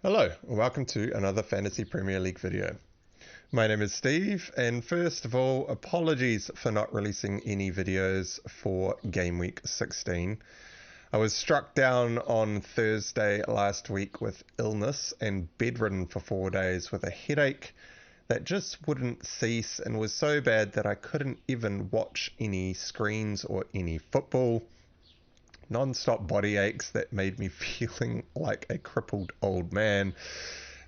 Hello, and welcome to another Fantasy Premier League video. My name is Steve, and first of all, apologies for not releasing any videos for Game Week 16. I was struck down on Thursday last week with illness and bedridden for 4 days with a headache that just wouldn't cease and was so bad that I couldn't even watch any screens or any football. Non-stop body aches that made me feeling like a crippled old man,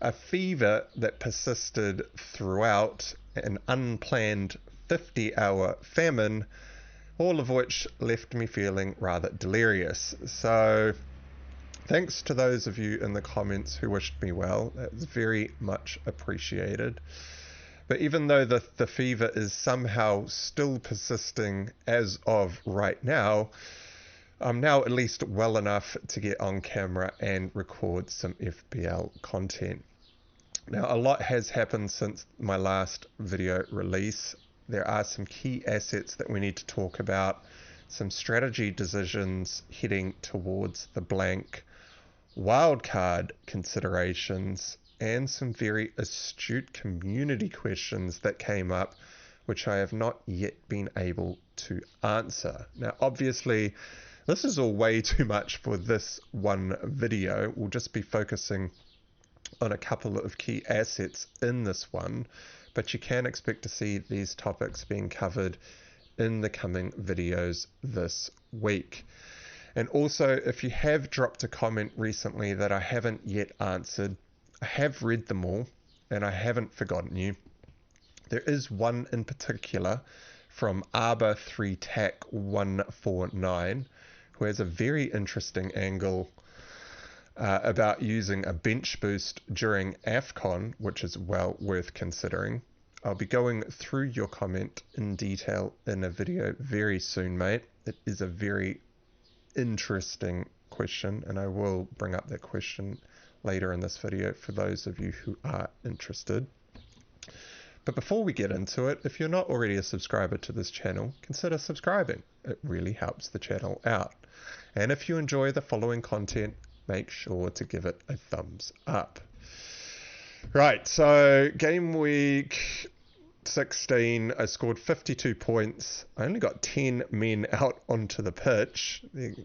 a fever that persisted throughout, an unplanned 50-hour famine, all of which left me feeling rather delirious. So thanks to those of you in the comments who wished me well. That was very much appreciated. But even though the fever is somehow still persisting as of right now, I'm now at least well enough to get on camera and record some FPL content. Now, a lot has happened since my last video release. There are some key assets that we need to talk about, some strategy decisions heading towards the blank, wildcard considerations, and some very astute community questions that came up, which I have not yet been able to answer. Now, obviously, this is all way too much for this one video. We'll just be focusing on a couple of key assets in this one, but you can expect to see these topics being covered in the coming videos this week. And also, if you have dropped a comment recently that I haven't yet answered, I have read them all and I haven't forgotten you. There is one in particular from Arbor3TAC149 who has a very interesting angle about using a bench boost during AFCON, which is well worth considering. I'll be going through your comment in detail in a video very soon, mate. It is a very interesting question, and I will bring up that question later in this video for those of you who are interested. But before we get into it, if you're not already a subscriber to this channel, consider subscribing. It really helps the channel out. And if you enjoy the following content, make sure to give it a thumbs up. Right, so game week 16, I scored 52 points. I only got 10 men out onto the pitch, which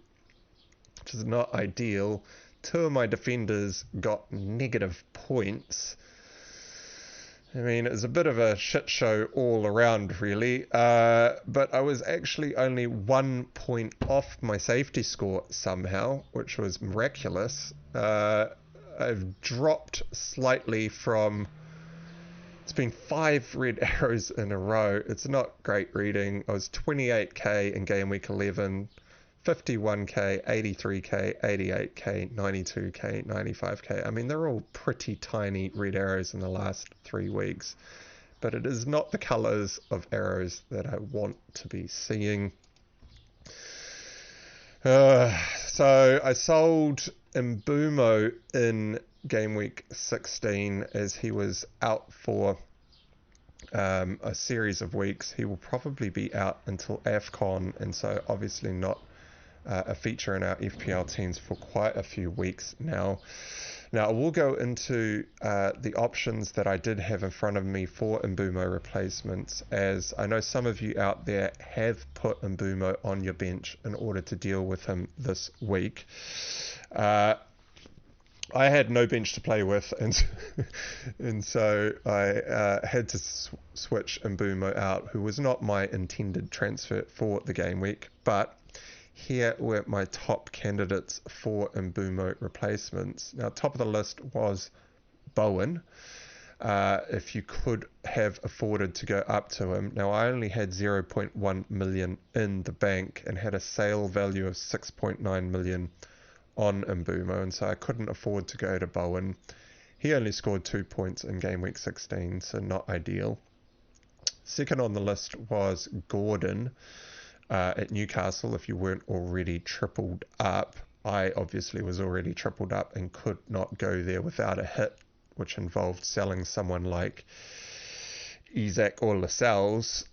is not ideal. 2 of my defenders got negative points. I mean, it's a bit of a shit show all around, really. But I was actually only 1 point off my safety score somehow, which was miraculous. I've dropped slightly from... It's been 5 red arrows in a row. It's not great reading. I was 28k in game week 11. 51k, 83k, 88k, 92k, 95k. I mean, they're all pretty tiny red arrows in the last 3 weeks, but it is not the colors of arrows that I want to be seeing. So I sold Mbeumo in game week 16 as he was out for a series of weeks. He will probably be out until AFCON, and so obviously not a feature in our FPL teams for quite a few weeks now. Now, I will go into the options that I did have in front of me for Mbeumo replacements, as I know some of you out there have put Mbeumo on your bench in order to deal with him this week. I had no bench to play with, and so I had to switch Mbeumo out, who was not my intended transfer for the game week, but here were my top candidates for Mbeumo replacements. Now, top of the list was Bowen, if you could have afforded to go up to him. Now, I only had 0.1 million in the bank and had a sale value of 6.9 million on Mbeumo, and so I couldn't afford to go to Bowen. He only scored 2 points in game week 16, so not ideal. Second on the list was Gordon at Newcastle, if you weren't already tripled up. I obviously was already tripled up and could not go there without a hit, which involved selling someone like Isak or Lascelles.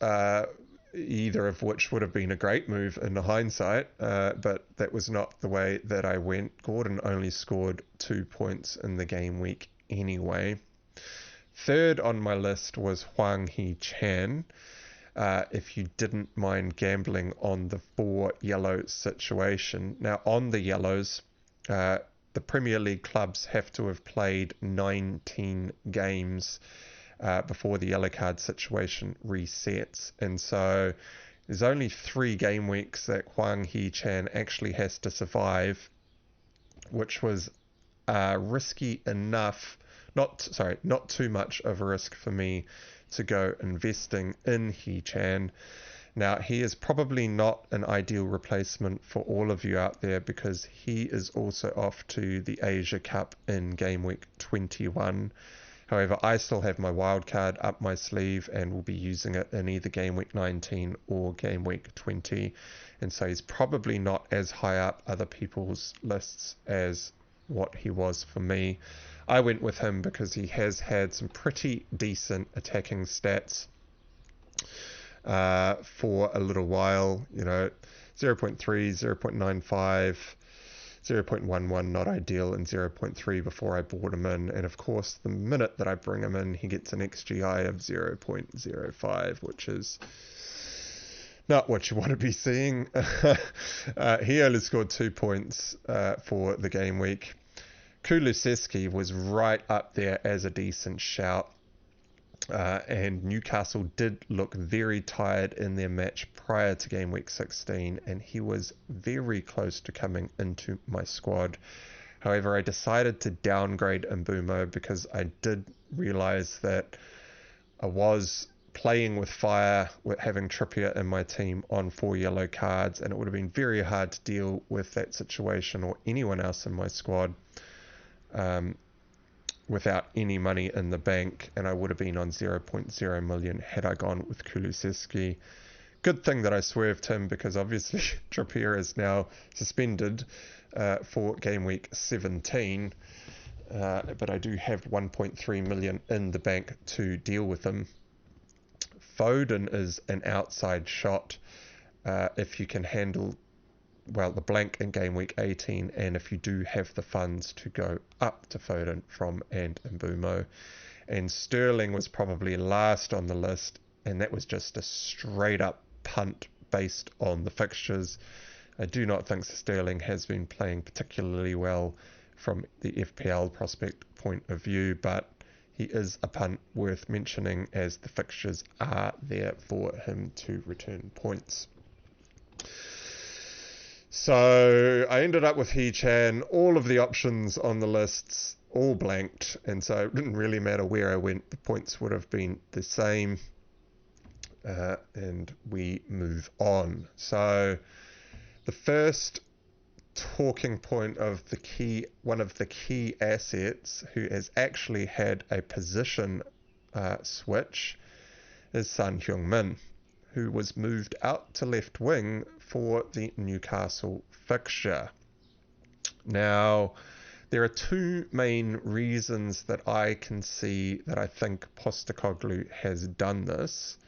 either of which would have been a great move in hindsight, but that was not the way that I went. Gordon only scored 2 points in the game week anyway. Third on my list was Hwang Hee-chan. If you didn't mind gambling on the 4 yellow situation. Now, on the yellows, the Premier League clubs have to have played 19 games before the yellow card situation resets. And so there's only 3 game weeks that Hwang Hee-chan actually has to survive, which was risky enough, not too much of a risk for me to go investing in Hee-chan. Now, he is probably not an ideal replacement for all of you out there because he is also off to the Asia Cup in game week 21. However, I still have my wildcard up my sleeve and will be using it in either game week 19 or game week 20. And so he's probably not as high up other people's lists as what he was for me. I went with him because he has had some pretty decent attacking stats for a little while. 0.3, 0.95, 0.11 not ideal, and 0.3 before I brought him in. And of course, the minute that I bring him in, he gets an XGI of 0.05, which is not what you want to be seeing. He only scored 2 points for the game week. Kulusevski was right up there as a decent shout. And Newcastle did look very tired in their match prior to game week 16, and he was very close to coming into my squad. However, I decided to downgrade Mbeumo because I did realize that I was playing with fire with having Trippier in my team on 4 yellow cards, and it would have been very hard to deal with that situation or anyone else in my squad without any money in the bank, and I would have been on 0.0 million had I gone with Kulusevski. Good thing that I swerved him because obviously Trippier is now suspended for game week 17, but I do have 1.3 million in the bank to deal with him. Foden is an outside shot if you can handle the blank in game week 18, and if you do have the funds to go up to Foden from and Mbeumo. And Sterling was probably last on the list, and that was just a straight up punt based on the fixtures. I do not think Sterling has been playing particularly well from the FPL prospect point of view, but he is a punt worth mentioning as the fixtures are there for him to return points. So I ended up with Hee-chan, all of the options on the lists all blanked, and so it didn't really matter where I went, the points would have been the same, and we move on. So the first talking point of one of the key assets who has actually had a position switch is Son Heung-min, who was moved out to left wing for the Newcastle fixture. Now, there are 2 main reasons that I can see that I think Postecoglou has done this.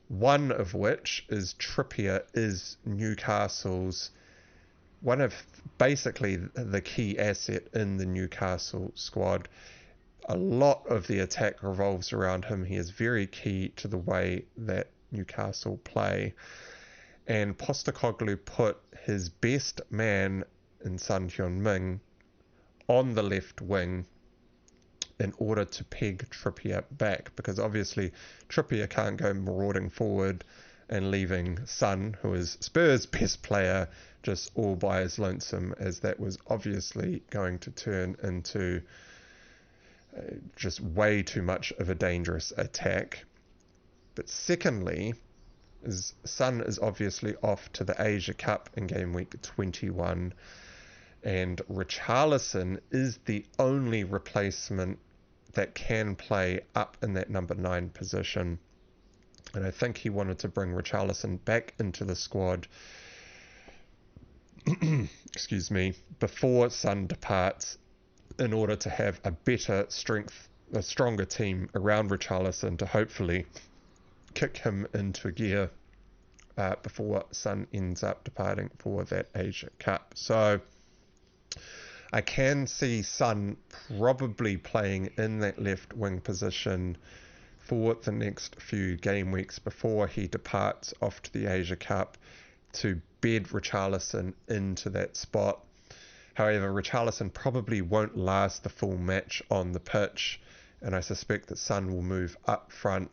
One of which is Trippier is Newcastle's one of basically the key asset in the Newcastle squad. A lot of the attack revolves around him. He is very key to the way that Newcastle play, and Postecoglou put his best man in Son Heung-min on the left wing in order to peg Trippier back, because obviously Trippier can't go marauding forward and leaving Son, who is Spurs' best player, just all by his lonesome, as that was obviously going to turn into just way too much of a dangerous attack. But secondly, Son is obviously off to the Asia Cup in game week 21, and Richarlison is the only replacement that can play up in that number 9 position. And I think he wanted to bring Richarlison back into the squad excuse me, before Son departs, in order to have a stronger team around Richarlison to hopefully kick him into gear before Son ends up departing for that Asia Cup. So I can see Son probably playing in that left wing position for the next few game weeks before he departs off to the Asia Cup to bed Richarlison into that spot. However, Richarlison probably won't last the full match on the pitch, and I suspect that Son will move up front,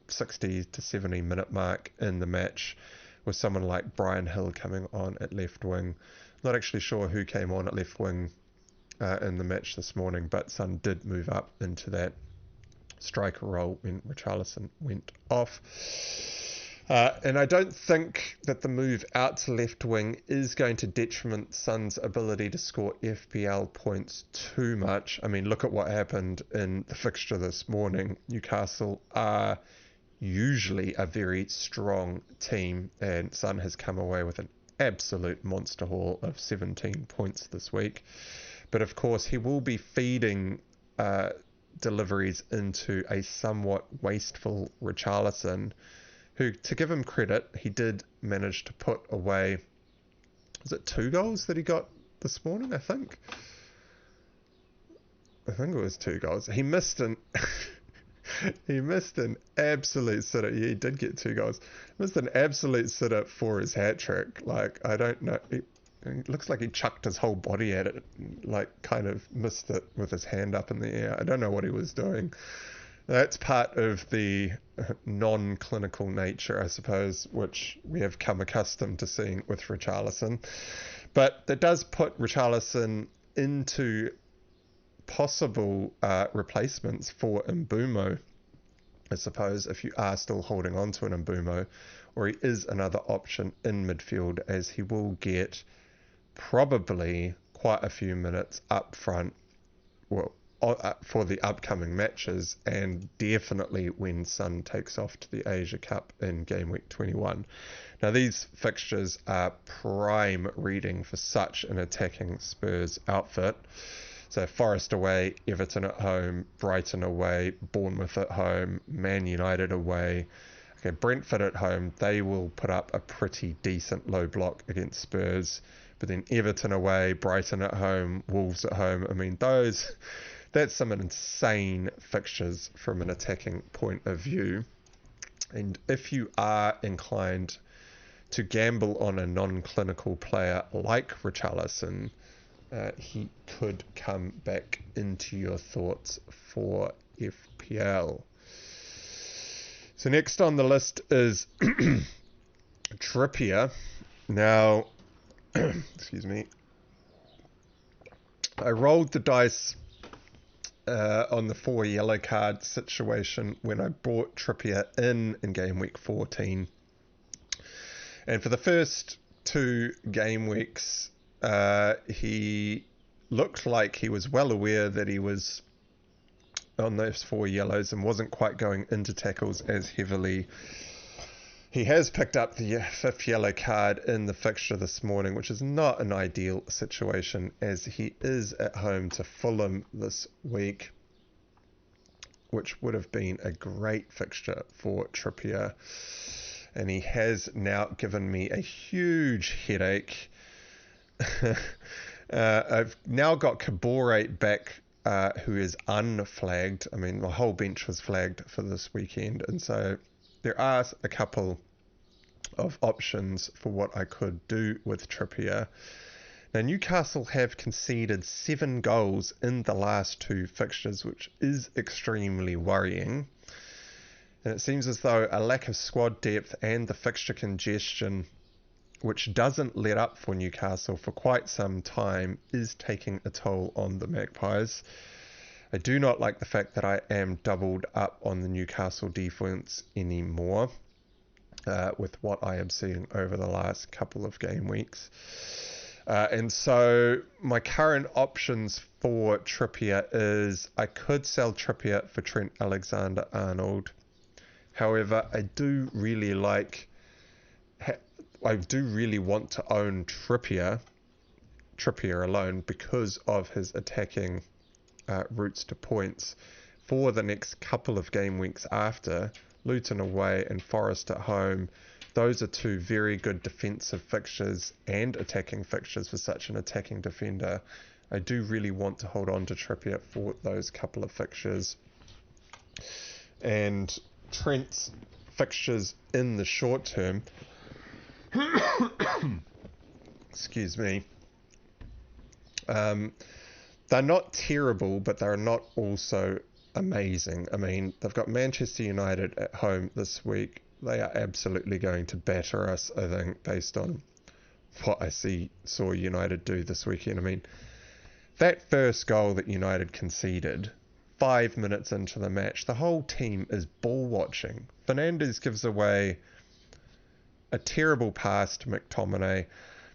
60 to 70 minute mark in the match, with someone like Brian Hill coming on at left wing. Not actually sure who came on at left wing in the match this morning, but Son did move up into that striker role when Richarlison went off. And I don't think that the move out to left wing is going to detriment Son's ability to score FPL points too much. I mean, look at what happened in the fixture this morning. Newcastle are usually a very strong team, and Son has come away with an absolute monster haul of 17 points this week. But of course, he will be feeding deliveries into a somewhat wasteful Richarlison, who, to give him credit, he did manage to put away, was it 2 goals that he got this morning, I think? I think it was 2 goals. He missed an he missed an absolute sitter. Yeah, he did get 2 goals. He missed an absolute sitter for his hat-trick. Like, I don't know. It looks like he chucked his whole body at it, like kind of missed it with his hand up in the air. I don't know what he was doing. That's part of the non-clinical nature, I suppose, which we have come accustomed to seeing with Richarlison. But that does put Richarlison into possible replacements for Mbeumo, I suppose, if you are still holding on to an Mbeumo, or he is another option in midfield, as he will get probably quite a few minutes up front, well, for the upcoming matches, and definitely when Son takes off to the Asia Cup in game week 21. Now, these fixtures are prime reading for such an attacking Spurs outfit. So Forest away, Everton at home, Brighton away, Bournemouth at home, Man United away. Okay, Brentford at home, they will put up a pretty decent low block against Spurs. But then Everton away, Brighton at home, Wolves at home. I mean, that's some insane fixtures from an attacking point of view. And if you are inclined to gamble on a non-clinical player like Richarlison, he could come back into your thoughts for FPL. So next on the list is Trippier. Now, excuse me, I rolled the dice on the 4 yellow card situation when I brought Trippier in game week 14. And for the first 2 game weeks, he looked like he was well aware that he was on those 4 yellows and wasn't quite going into tackles as heavily. He has picked up the 5th yellow card in the fixture this morning, which is not an ideal situation, as he is at home to Fulham this week, which would have been a great fixture for Trippier. And he has now given me a huge headache. I've now got Kabore back, who is unflagged. I mean, the whole bench was flagged for this weekend, and so there are a couple of options for what I could do with Trippier. Now, Newcastle have conceded 7 goals in the last 2 fixtures, which is extremely worrying. And it seems as though a lack of squad depth and the fixture congestion, which doesn't let up for Newcastle for quite some time, is taking a toll on the Magpies. I do not like the fact that I am doubled up on the Newcastle defense anymore, with what I am seeing over the last couple of game weeks. And so my current options for Trippier is I could sell Trippier for Trent Alexander-Arnold. However, I do really want to own Trippier alone, because of his attacking routes to points for the next couple of game weeks after. Luton away and Forest at home. those are two very good defensive fixtures and attacking fixtures for such an attacking defender. I do really want to hold on to Trippier for those couple of fixtures. And Trent's fixtures in the short term, excuse me, they're not terrible, but they're not also amazing. I mean, they've got Manchester United at home this week. They are absolutely going to batter us, I think, based on what I saw United do this weekend. I mean, that first goal that United conceded 5 minutes into the match, the whole team is ball watching. Fernandes gives away a terrible pass to McTominay.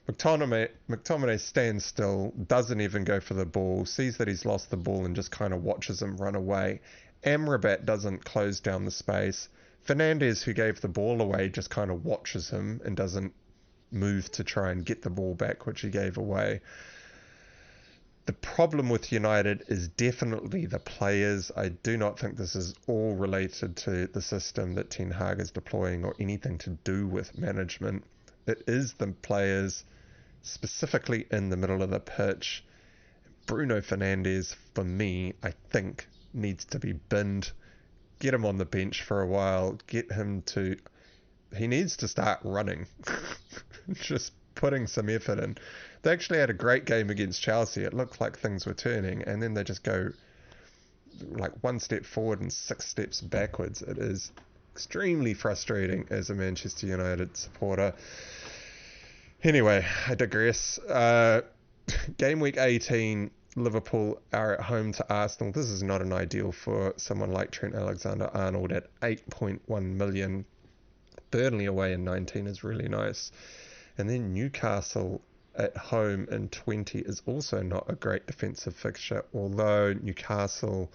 McTominay stands still, doesn't even go for the ball, sees that he's lost the ball and just kind of watches him run away. Amrabat doesn't close down the space. Fernandes, who gave the ball away, just kind of watches him and doesn't move to try and get the ball back, which he gave away. The problem with United is definitely the players. I do not think this is all related to the system that Ten Hag is deploying or anything to do with management. It is the players, specifically in the middle of the pitch. Bruno Fernandes, for me, I think, needs to be binned. Get him on the bench for a while. He needs to start running. Just putting some effort in. They actually had a great game against Chelsea. It looked like things were turning, and then they just go like 1 step forward and 6 steps backwards. It is extremely frustrating as a Manchester United supporter. Anyway, I digress. Game week 18, Liverpool are at home to Arsenal. This is not an ideal for someone like Trent Alexander-Arnold at 8.1 million. Burnley away in 19 is really nice. And then Newcastle at home in 20 is also not a great defensive fixture, although Newcastle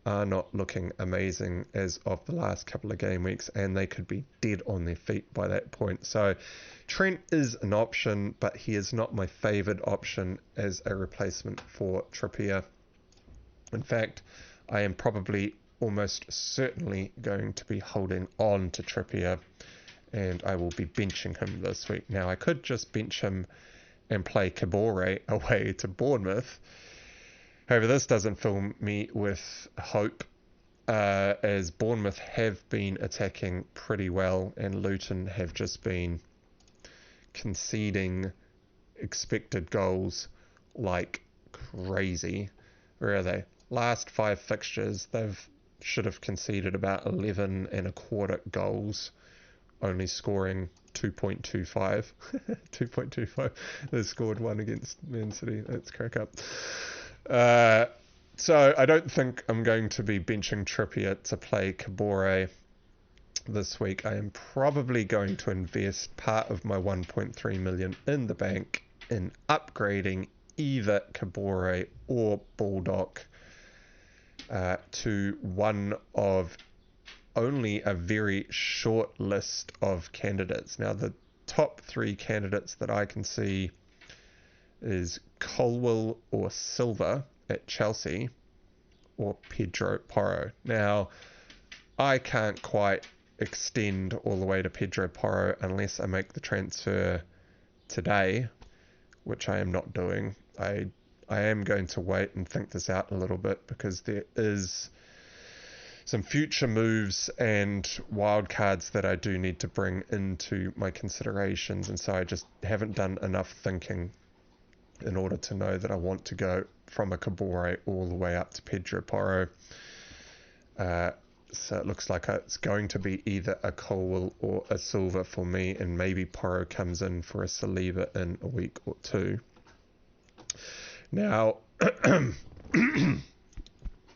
are not looking amazing as of the last couple of game weeks, and they could be dead on their feet by that point. So Trent is an option, but he is not my favoured option as a replacement for Trippier. In fact, I am probably almost certainly going to be holding on to Trippier, and I will be benching him this week. Now, I could just bench him and play Kabore away to Bournemouth. However, this doesn't fill me with hope, as Bournemouth have been attacking pretty well, and Luton have just been conceding expected goals like crazy. Where are they? Last 5 fixtures, should have conceded about 11.25 goals, only scoring 2.25. 2.25. They scored 1 against Man City. Let's crack up. So I don't think I'm going to be benching Trippier to play Kabore this week. I am probably going to invest part of my 1.3 million in the bank in upgrading either Kabore or Baldock to one of only a very short list of candidates. Now, the top 3 candidates that I can see is Colwill or Silva at Chelsea, or Pedro Porro. Now, I can't quite extend all the way to Pedro Porro unless I make the transfer today, which I am not doing. I am going to wait and think this out a little bit, because there is some future moves and wildcards that I do need to bring into my considerations, and so I just haven't done enough thinking in order to know that I want to go from a Kabore all the way up to Pedro Porro. So it looks like it's going to be either a Colwill or a Silva for me, and maybe Porro comes in for a Saliba in a week or 2. Now,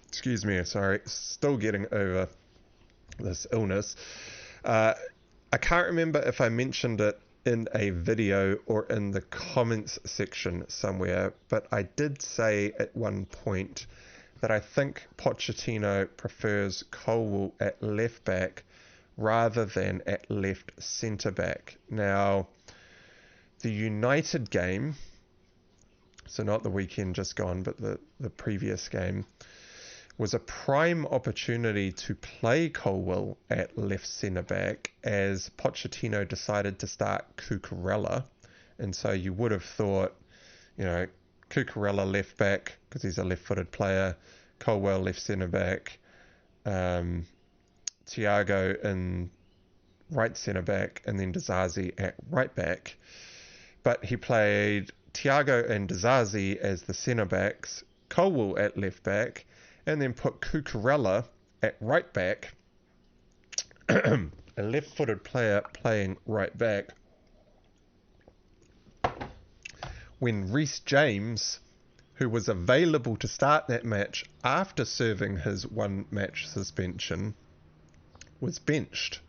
excuse me, sorry, still getting over this illness. I can't remember if I mentioned it in a video or in the comments section somewhere, but I did say at one point that I think Pochettino prefers Colwill at left back rather than at left centre back. Now, the United game, so not the weekend just gone, but the previous game, was a prime opportunity to play Colwill at left centre-back as Pochettino decided to start Cucurella. And so you would have thought, you know, Cucurella left back because he's a left-footed player, Colwill left centre-back, Thiago in right centre-back, and then Disasi at right-back. But he played Thiago and Disasi as the centre-backs, Colwill at left-back, and then put Cucurella at right-back, a left-footed player playing right-back, when Reece James, who was available to start that match after serving his one-match suspension, was benched.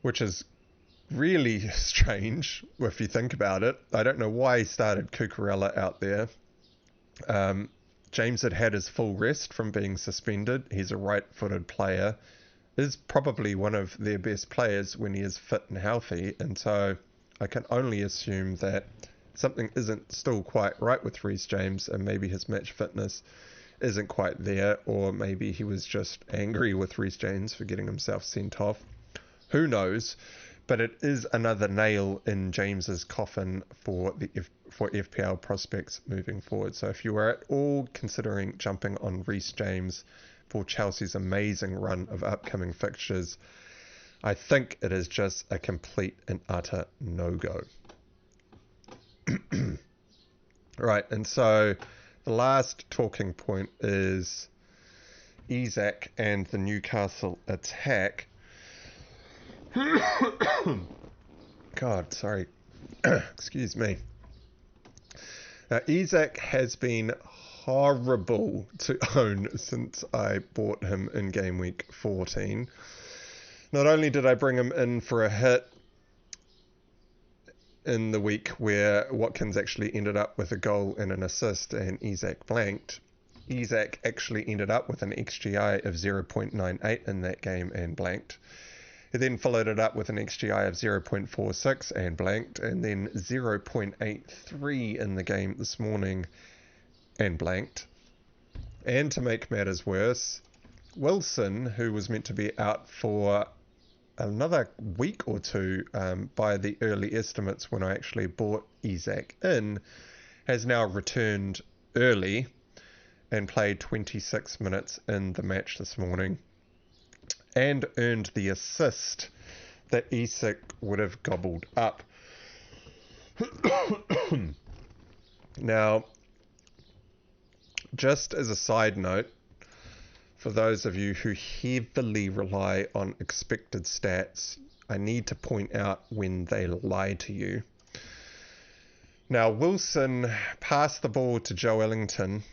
Which is really strange if you think about it. I don't know why he started Cucurella out there. James had had his full rest from being suspended. He's a right-footed player. Is probably one of their best players when he is fit and healthy. And so I can only assume that something isn't still quite right with Reece James, and maybe his match fitness isn't quite there, or maybe he was just angry with Reece James for getting himself sent off. Who knows? But it is another nail in James's coffin for FPL prospects moving forward. So if you were at all considering jumping on Reece James for Chelsea's amazing run of upcoming fixtures, I think it is just a complete and utter no-go. Right, and so the last talking point is Isak and the Newcastle attack. God, sorry. Excuse me. Now, Isak has been horrible to own since I bought him in game week 14. Not only did I bring him in for a hit in the week where Watkins actually ended up with a goal and an assist and Isak blanked, Isak actually ended up with an XGI of 0.98 in that game and blanked. He then followed it up with an XGI of 0.46 and blanked, and then 0.83 in the game this morning and blanked. And to make matters worse, Wilson, who was meant to be out for another week or two by the early estimates when I actually bought Isak in, has now returned early and played 26 minutes in the match this morning, and earned the assist that Isak would have gobbled up. Now, just as a side note, for those of you who heavily rely on expected stats, I need to point out when they lie to you. Now, Wilson passed the ball to Joelinton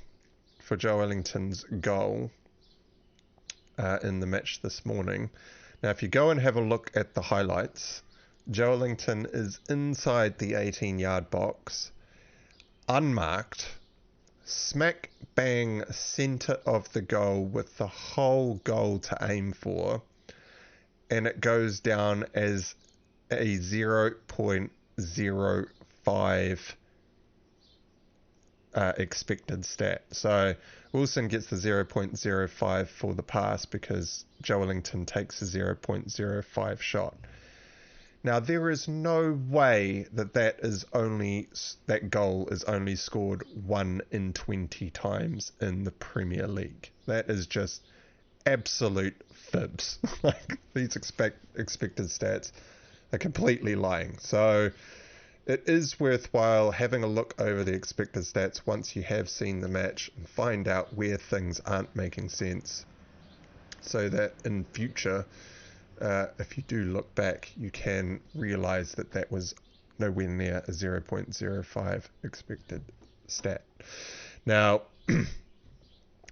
for Joelinton's goal in the match this morning. Now, if you go and have a look at the highlights, Joelinton is inside the 18-yard box, unmarked, smack bang centre of the goal with the whole goal to aim for, and it goes down as a 0.05 expected stat. So Wilson gets the 0.05 for the pass because Joelinton takes a 0.05 shot. Now, there is no way that that goal is only scored 1 in 20 times in the Premier League. That is just absolute fibs. Like, these expected stats are completely lying. So it is worthwhile having a look over the expected stats once you have seen the match and find out where things aren't making sense, so that in future, if you do look back, you can realize that that was nowhere near a 0.05 expected stat. Now,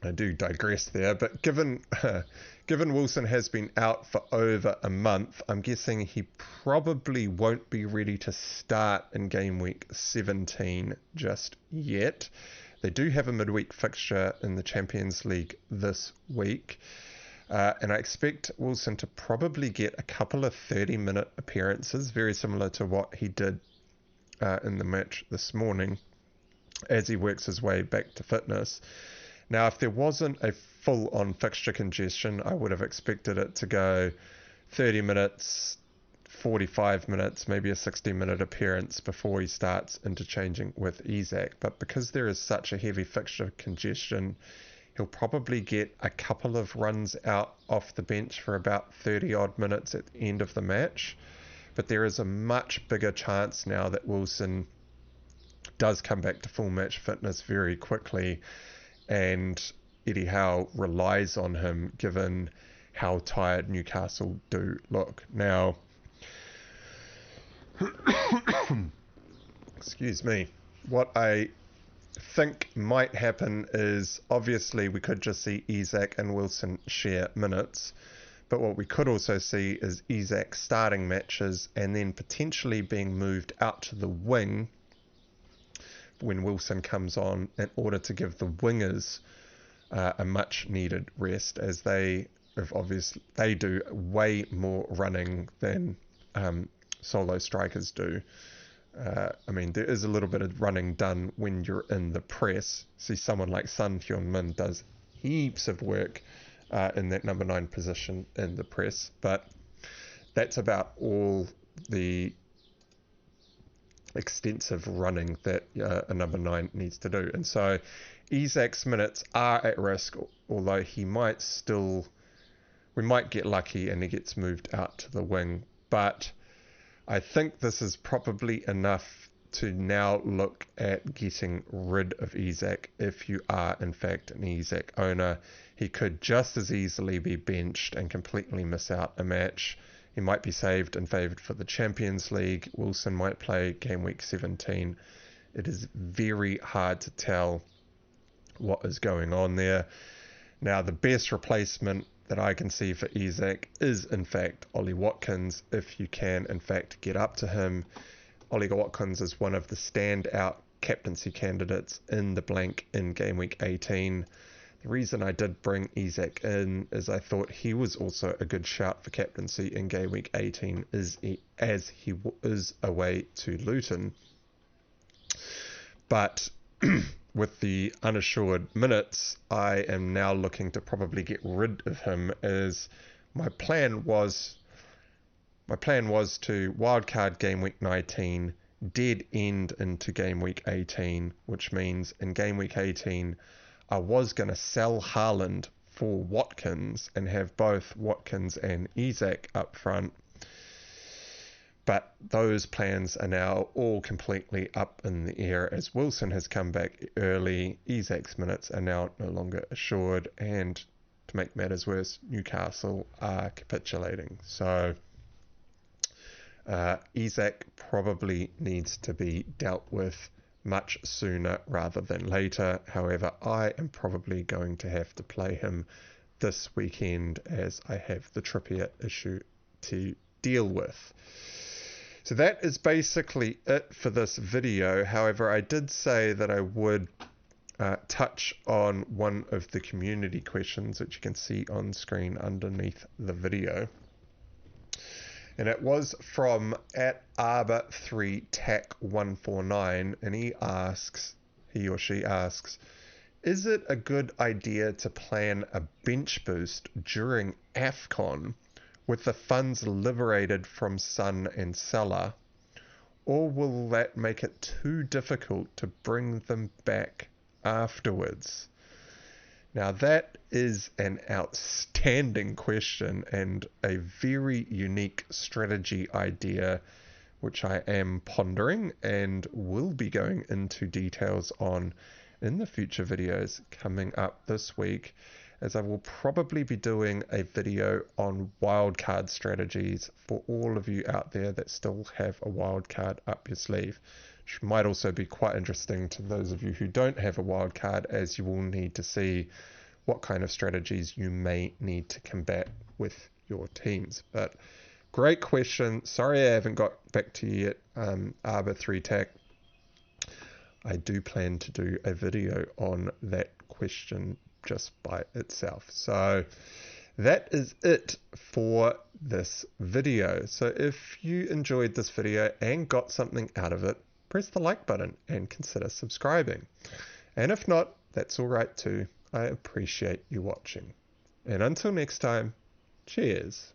I do digress there, but given Wilson has been out for over a month, I'm guessing he probably won't be ready to start in game week 17 just yet. They do have a midweek fixture in the Champions League this week, and I expect Wilson to probably get a couple of 30-minute appearances, very similar to what he did in the match this morning, as he works his way back to fitness. Now, if there wasn't a full-on fixture congestion, I would have expected it to go 30 minutes, 45 minutes, maybe a 60-minute appearance before he starts interchanging with Isak. But because there is such a heavy fixture congestion, he'll probably get a couple of runs out off the bench for about 30-odd minutes at the end of the match. But there is a much bigger chance now that Wilson does come back to full match fitness very quickly, and Eddie Howe relies on him given how tired Newcastle do look. Now, excuse me, what I think might happen is, obviously we could just see Isak and Wilson share minutes, but what we could also see is Isak starting matches and then potentially being moved out to the wing when Wilson comes on, in order to give the wingers a much needed rest, as they do way more running than solo strikers do. I mean, there is a little bit of running done when you're in the press. See, someone like Son Heung-min does heaps of work in that number 9 position in the press, but that's about all the extensive running that a number 9 needs to do. And so Isak's minutes are at risk, although we might get lucky and he gets moved out to the wing. But I think this is probably enough to now look at getting rid of Isak if you are in fact an Isak owner. He could just as easily be benched and completely miss out a match. He might be saved and favoured for the Champions League. Wilson might play game week 17. It is very hard to tell what is going on there. Now, the best replacement that I can see for Isak is, in fact, Ollie Watkins, if you can, in fact, get up to him. Ollie Watkins is one of the standout captaincy candidates in the blank in game week 18. The reason I did bring Isak in is I thought he was also a good shout for captaincy in game week 18, as he is away to Luton. But with the unassured minutes, I am now looking to probably get rid of him, as my plan was to wildcard game week 19, dead end into game week 18, which means in game week 18 I was going to sell Haaland for Watkins and have both Watkins and Isak up front. But those plans are now all completely up in the air, as Wilson has come back early. Isak's minutes are now no longer assured, and to make matters worse, Newcastle are capitulating. So Isak probably needs to be dealt with much sooner rather than later. However, I am probably going to have to play him this weekend, as I have the Trippier issue to deal with. So that is basically it for this video. However, I did say that I would touch on one of the community questions, which you can see on screen underneath the video. And it was from @Arbor3Tac149, and he or she asks, is it a good idea to plan a bench boost during AFCON with the funds liberated from Son and Salah, or will that make it too difficult to bring them back afterwards? Now, that is an outstanding question and a very unique strategy idea, which I am pondering and will be going into details on in the future videos coming up this week, as I will probably be doing a video on wildcard strategies for all of you out there that still have a wildcard up your sleeve, which might also be quite interesting to those of you who don't have a wildcard, as you will need to see what kind of strategies you may need to combat with your teams. But great question. Sorry I haven't got back to you yet, Arbor3Tac. I do plan to do a video on that question just by itself. So that is it for this video. So if you enjoyed this video and got something out of it, press the like button and consider subscribing. And if not, that's all right too. I appreciate you watching. And until next time, cheers.